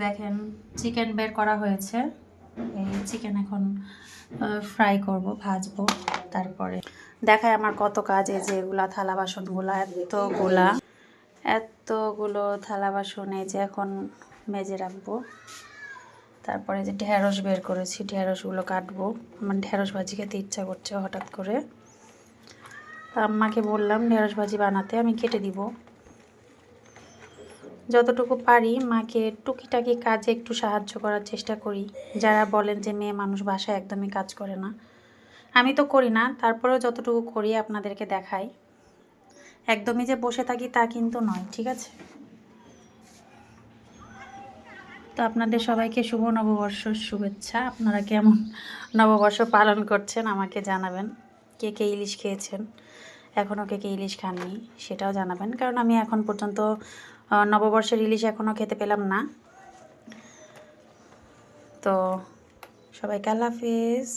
দেখেন চিকেন বের করা হয়েছে। এই চিকেন এখন ফ্রাই করব, ভাজবো। তারপরে দেখায় আমার কত কাজ। এই যে এগুলা থালা বাসনগুলো, এতগুলো থালা বাসন এই যে এখন মেজে রাখবো। তারপরে যে ঢেঁড়স বের করেছি, ঢেঁড়সগুলো কাটবো। আমার ঢেঁড়স ভাজি খেতে ইচ্ছা করছে হঠাৎ করে। আম্মাকে বললাম ঢেঁড়স ভাজি বানাতে, আমি কেটে দিব। যতটুকু পারি মাকে টুকিটাকি কাজে একটু সাহায্য করার চেষ্টা করি। যারা বলেন যে মেয়ে মানুষ বাসায় একদমই কাজ করে না, আমি তো করি না, তারপরেও যতটুকু করি আপনাদেরকে দেখাই। একদমই যে বসে থাকি তা কিন্তু নয়, ঠিক আছে? তো আপনাদের সবাইকে শুভ নববর্ষর শুভেচ্ছা। আপনারা কেমন নববর্ষ পালন করছেন আমাকে জানাবেন। কে কে ইলিশ খেয়েছেন, এখনও কে কে ইলিশ খাননি সেটাও জানাবেন, কারণ আমি এখন পর্যন্ত নববর্ষের ইলিশ এখনও খেতে পেলাম না। তো সবাইকে আল্লাহ হাফেজ।